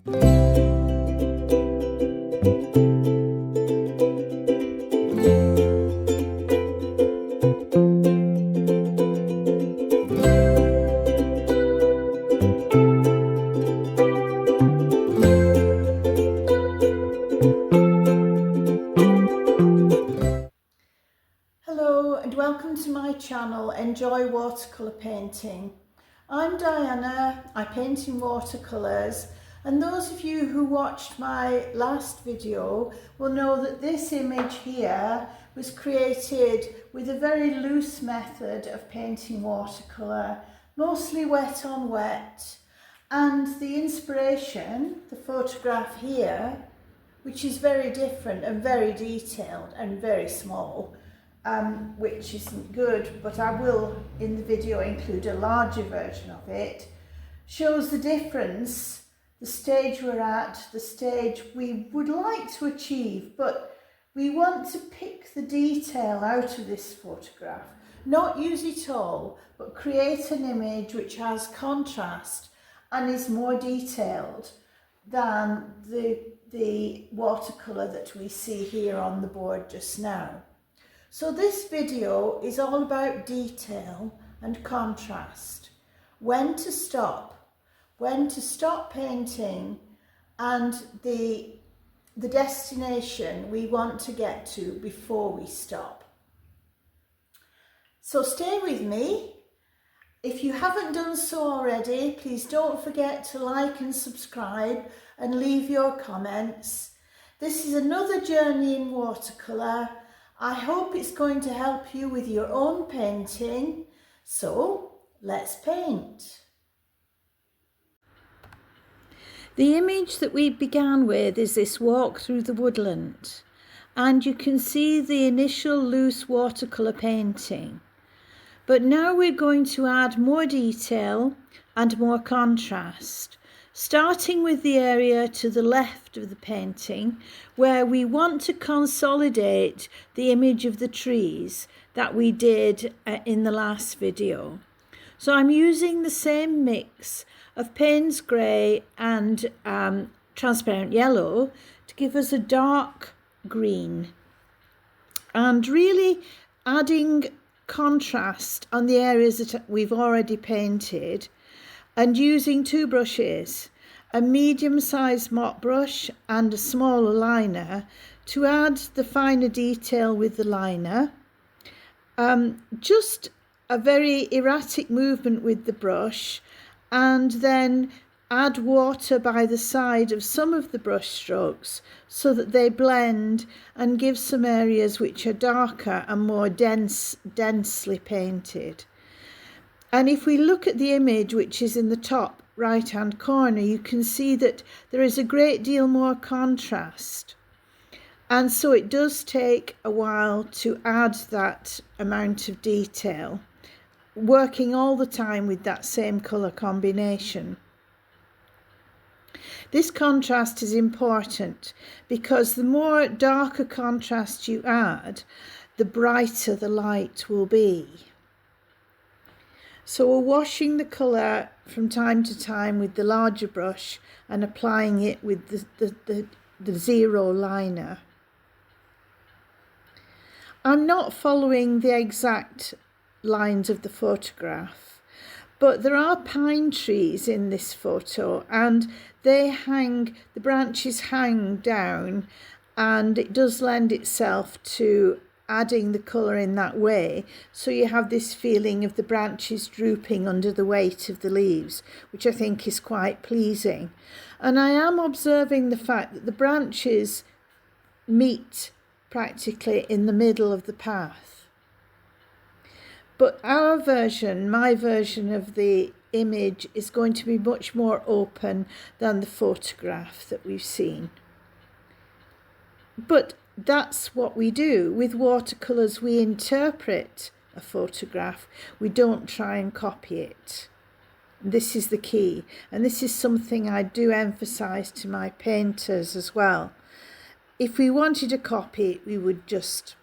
Hello and welcome to my channel, Enjoy Watercolour Painting. I'm Diana, I paint in watercolours, and those of you who watched my last video will know that this image here was created with a very loose method of painting watercolour, mostly wet on wet, and the inspiration, the photograph here, which is very different and very detailed and very small, which isn't good, but I will in the video include a larger version of it, shows the difference, the stage we're at, the stage we would like to achieve, but we want to pick the detail out of this photograph, not use it all, but create an image which has contrast and is more detailed than the watercolour that we see here on the board just now. So this video is all about detail and contrast, when to stop painting, and the destination we want to get to before we stop. So stay with me. If you haven't done so already, please don't forget to like and subscribe and leave your comments. This is another journey in watercolour. I hope it's going to help you with your own painting. So let's paint. The image that we began with is this walk through the woodland, and you can see the initial loose watercolour painting. But now we're going to add more detail and more contrast, starting with the area to the left of the painting where we want to consolidate the image of the trees that we did in the last video. So I'm using the same mix of Payne's grey and transparent yellow to give us a dark green, and really adding contrast on the areas that we've already painted, and using two brushes, a medium-sized mop brush and a smaller liner, to add the finer detail with the liner. Just a very erratic movement with the brush, and then add water by the side of some of the brush strokes so that they blend and give some areas which are darker and more densely painted. And if we look at the image which is in the top right hand corner, you can see that there is a great deal more contrast, and so it does take a while to add that amount of detail, working all the time with that same colour combination. This contrast is important because the more darker contrast you add, the brighter the light will be. So we're washing the colour from time to time with the larger brush and applying it with the zero liner. I'm not following the exact lines of the photograph, but there are pine trees in this photo, and the branches hang down, and it does lend itself to adding the colour in that way, so you have this feeling of the branches drooping under the weight of the leaves, which I think is quite pleasing. And I am observing the fact that the branches meet practically in the middle of the path. But my version of the image is going to be much more open than the photograph that we've seen. But that's what we do. With watercolours, we interpret a photograph. We don't try and copy it. This is the key. And this is something I do emphasise to my painters as well. If we wanted to copy it, we would just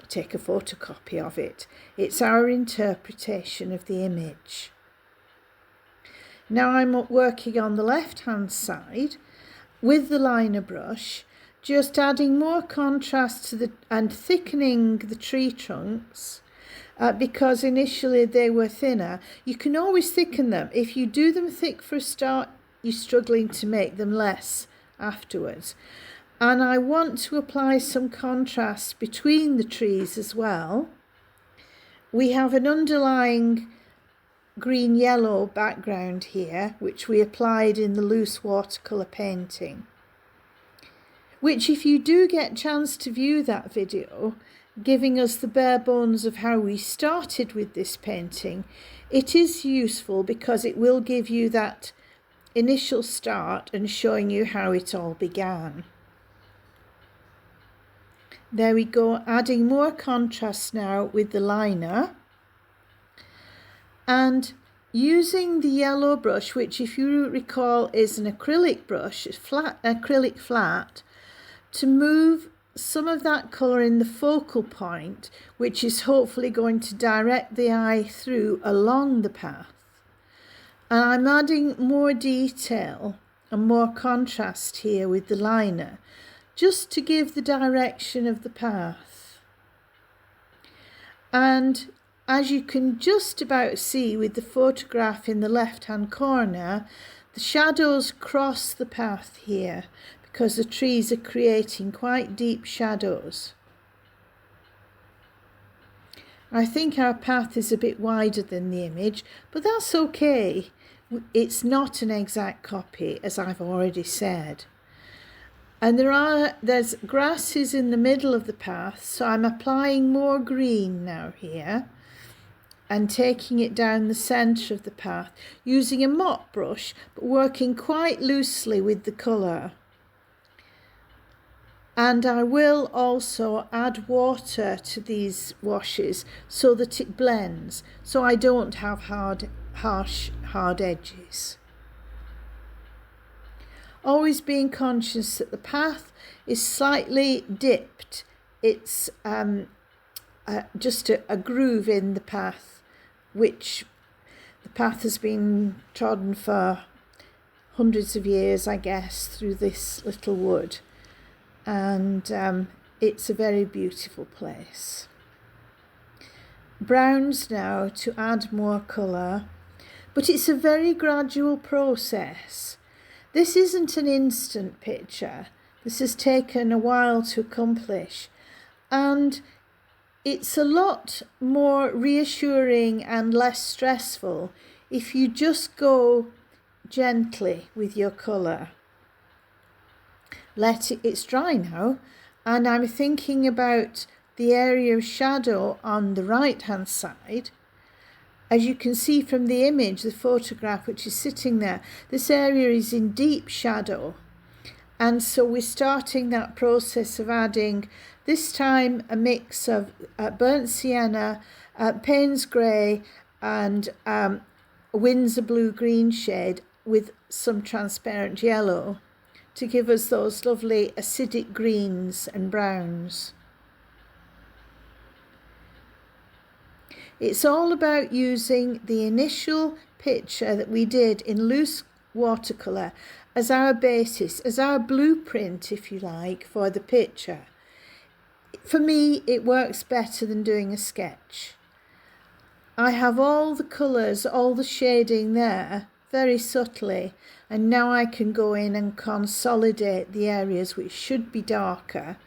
take a photocopy of it. It's our interpretation of the image. Now I'm working on the left hand side with the liner brush, just adding more contrast to and thickening the tree trunks because initially they were thinner. You can always thicken them. If you do them thick for a start, you're struggling to make them less afterwards. And I want to apply some contrast between the trees as well. We have an underlying green-yellow background here, which we applied in the loose watercolour painting, which, if you do get a chance to view that video, giving us the bare bones of how we started with this painting, it is useful because it will give you that initial start and showing you how it all began. There we go, adding more contrast now with the liner. And using the yellow brush, which if you recall is an acrylic brush, acrylic flat, to move some of that colour in the focal point, which is hopefully going to direct the eye through along the path. And I'm adding more detail and more contrast here with the liner, just to give the direction of the path. And as you can just about see with the photograph in the left-hand corner, the shadows cross the path here because the trees are creating quite deep shadows. I think our path is a bit wider than the image, but that's okay. It's not an exact copy, as I've already said. And there's grasses in the middle of the path, so I'm applying more green now here and taking it down the centre of the path using a mop brush, but working quite loosely with the colour. And I will also add water to these washes so that it blends, so I don't have harsh edges. Always being conscious that the path is slightly dipped. It's just a groove in the path, which the path has been trodden for hundreds of years, I guess, through this little wood. And it's a very beautiful place. Browns now to add more colour, but it's a very gradual process. This isn't an instant picture. This has taken a while to accomplish, and it's a lot more reassuring and less stressful if you just go gently with your colour. It's dry now, and I'm thinking about the area of shadow on the right hand side. As you can see from the image, the photograph which is sitting there, this area is in deep shadow. And so we're starting that process of adding, this time, a mix of burnt sienna, Payne's grey and Windsor blue-green shade with some transparent yellow to give us those lovely acidic greens and browns. It's all about using the initial picture that we did in loose watercolour as our basis, as our blueprint, if you like, for the picture. For me, it works better than doing a sketch. I have all the colours, all the shading there, very subtly, and now I can go in and consolidate the areas which should be darker,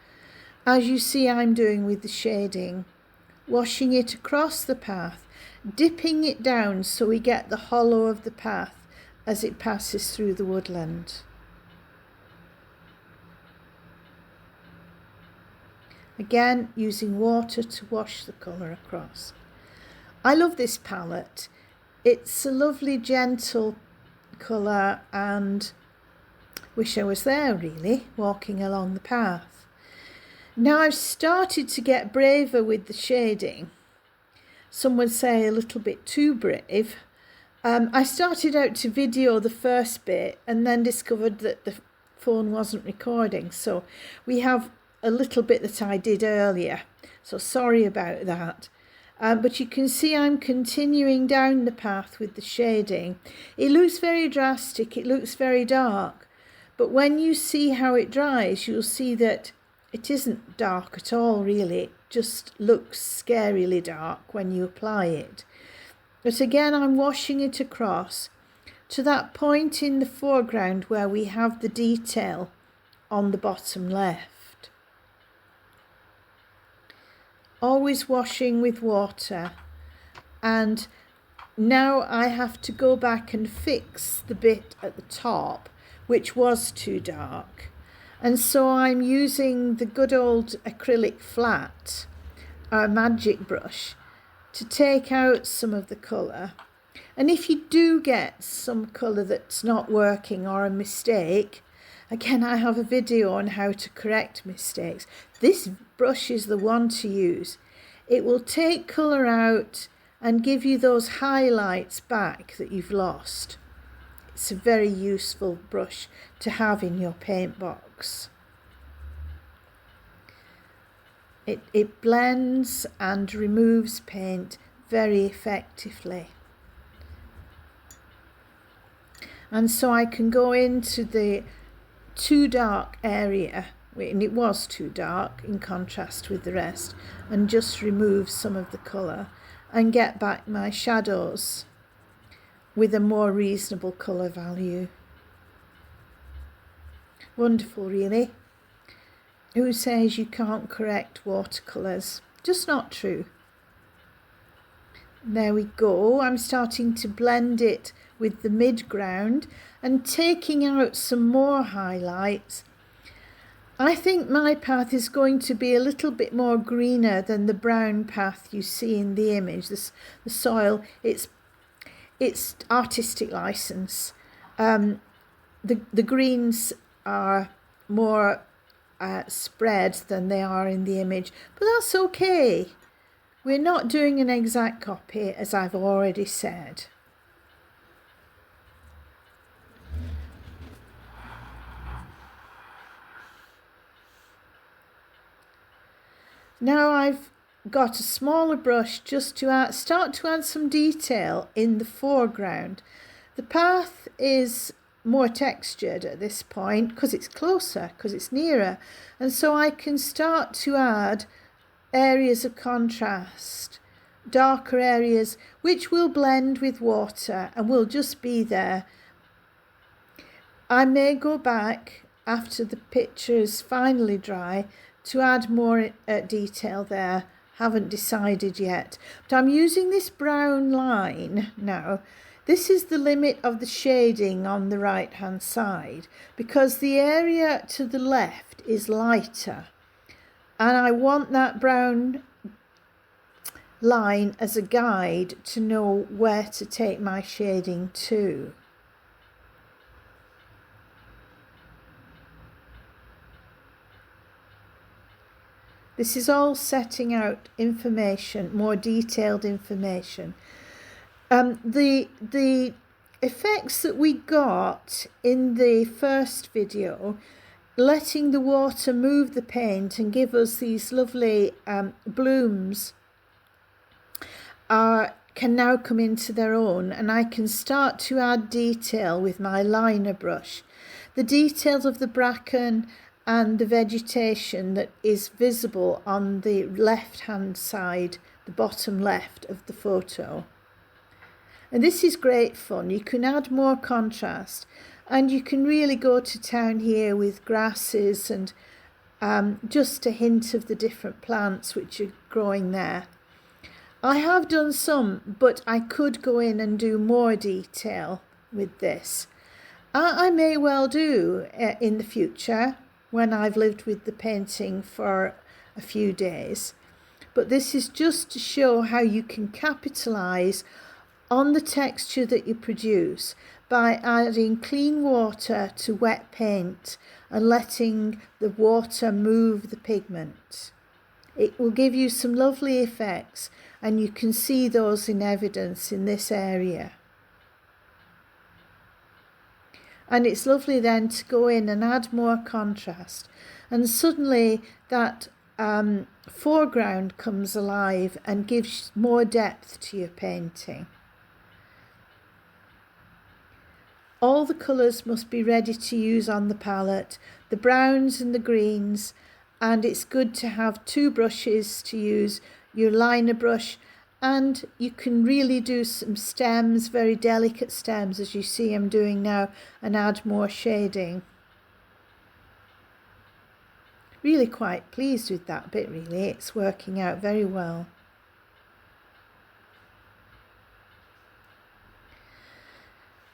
as you see I'm doing with the shading. Washing it across the path, dipping it down so we get the hollow of the path as it passes through the woodland. Again, using water to wash the colour across. I love this palette. It's a lovely, gentle colour, and wish I was there really, walking along the path. Now I've started to get braver with the shading. Some would say a little bit too brave. I started out to video the first bit and then discovered that the phone wasn't recording. So we have a little bit that I did earlier. So sorry about that. but you can see I'm continuing down the path with the shading. It looks very drastic, it looks very dark, but when you see how it dries, you'll see that it isn't dark at all really. It just looks scarily dark when you apply it. But again, I'm washing it across to that point in the foreground where we have the detail on the bottom left. Always washing with water, and now I have to go back and fix the bit at the top which was too dark, and so I'm using the good old acrylic flat, our magic brush, to take out some of the colour. And if you do get some colour that's not working or a mistake, again, I have a video on how to correct mistakes. This brush is the one to use. It will take colour out and give you those highlights back that you've lost. It's a very useful brush to have in your paint box. It blends and removes paint very effectively. And so I can go into the too dark area, and it was too dark in contrast with the rest, and just remove some of the colour and get back my shadows with a more reasonable colour value. Wonderful, really. Who says you can't correct watercolours? Just not true. There we go. I'm starting to blend it with the midground and taking out some more highlights. I think my path is going to be a little bit more greener than the brown path you see in the image. The soil, it's artistic license. The greens are more spread than they are in the image, but that's okay. We're not doing an exact copy, as I've already said. Now I've got a smaller brush just to start to add some detail in the foreground. The path is more textured at this point because it's closer, because it's nearer, and so I can start to add areas of contrast, darker areas which will blend with water and will just be there. I may go back after the picture is finally dry to add more detail there. Haven't decided yet, but I'm using this brown line now. This is the limit of the shading on the right hand side because the area to the left is lighter, and I want that brown line as a guide to know where to take my shading to. This is all setting out information, more detailed information. The effects that we got in the first video, letting the water move the paint and give us these lovely blooms, can now come into their own, and I can start to add detail with my liner brush. The details of the bracken and the vegetation that is visible on the left hand side, the bottom left of the photo. And this is great fun. You can add more contrast, and you can really go to town here with grasses and just a hint of the different plants which are growing there. I have done some, but I could go in and do more detail with this. I may well do in the future when I've lived with the painting for a few days. But this is just to show how you can capitalise on the texture that you produce by adding clean water to wet paint and letting the water move the pigment. It will give you some lovely effects, and you can see those in evidence in this area. And it's lovely then to go in and add more contrast, and suddenly that foreground comes alive and gives more depth to your painting. All the colours must be ready to use on the palette, the browns and the greens, and it's good to have two brushes to use, your liner brush, and you can really do some stems, very delicate stems as you see I'm doing now, and add more shading. Really quite pleased with that bit really, it's working out very well.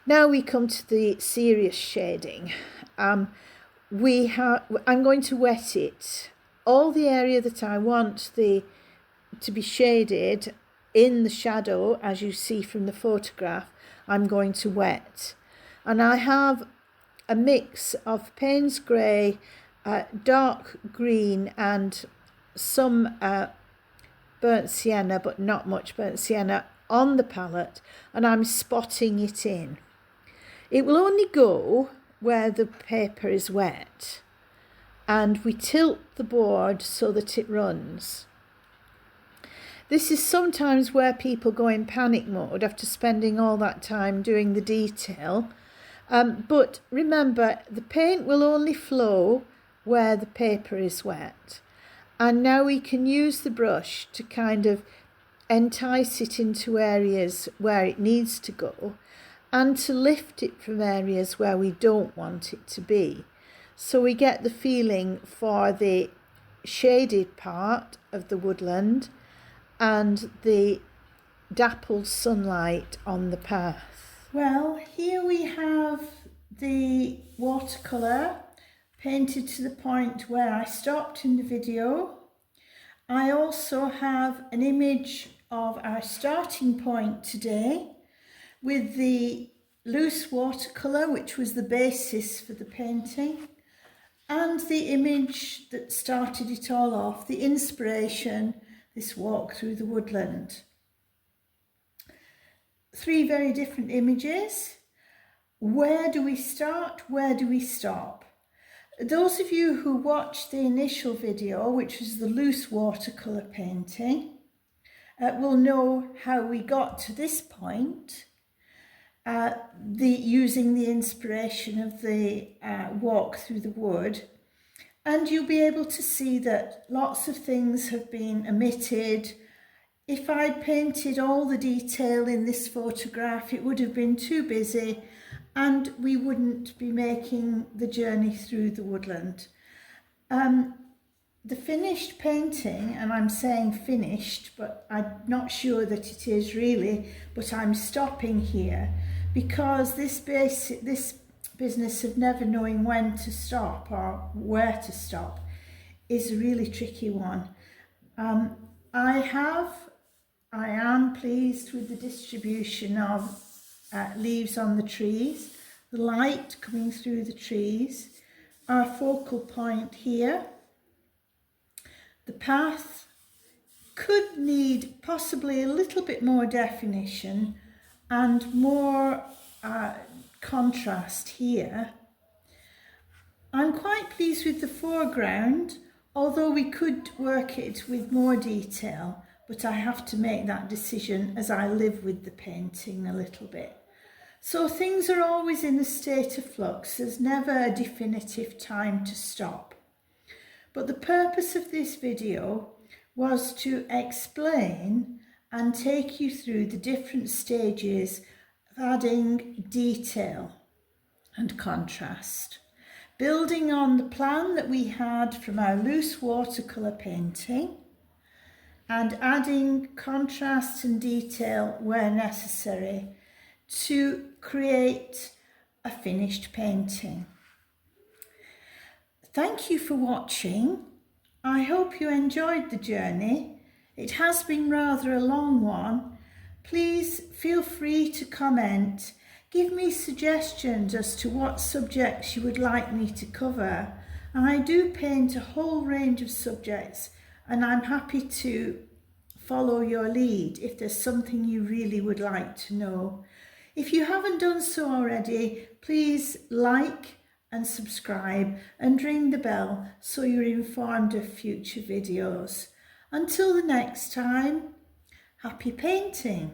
Now we come to the serious shading. I'm going to wet it. All the area that I want to be shaded in the shadow, as you see from the photograph, I'm going to wet. And I have a mix of Payne's Grey, dark green and some burnt sienna, but not much burnt sienna on the palette, and I'm spotting it in. It will only go where the paper is wet, and we tilt the board so that it runs. This is sometimes where people go in panic mode after spending all that time doing the detail, but remember the paint will only flow where the paper is wet, and now we can use the brush to kind of entice it into areas where it needs to go, and to lift it from areas where we don't want it to be. So we get the feeling for the shaded part of the woodland and the dappled sunlight on the path. Well, here we have the watercolour painted to the point where I stopped in the video. I also have an image of our starting point today with the loose watercolour, which was the basis for the painting, and the image that started it all off, the inspiration, this walk through the woodland. Three very different images. Where do we start? Where do we stop? Those of you who watched the initial video, which was the loose watercolour painting, will know how we got to this point. Using the inspiration of the walk through the wood, and you'll be able to see that lots of things have been omitted. If I painted all the detail in this photograph, it would have been too busy and we wouldn't be making the journey through the woodland. The finished painting, and I'm saying finished, but I'm not sure that it is really, but I'm stopping here because this business of never knowing when to stop or where to stop is a really tricky one. I am pleased with the distribution of leaves on the trees, the light coming through the trees, our focal point here. The path could need possibly a little bit more definition and more contrast here. I'm quite pleased with the foreground, although we could work it with more detail, but I have to make that decision as I live with the painting a little bit. So things are always in a state of flux. There's never a definitive time to stop. But the purpose of this video was to explain and take you through the different stages of adding detail and contrast, building on the plan that we had from our loose watercolour painting and adding contrast and detail where necessary to create a finished painting. Thank you for watching. I hope you enjoyed the journey. It has been rather a long one. Please feel free to comment. Give me suggestions as to what subjects you would like me to cover. And I do paint a whole range of subjects, and I'm happy to follow your lead if there's something you really would like to know. If you haven't done so already, please like and subscribe and ring the bell so you're informed of future videos. Until the next time, happy painting!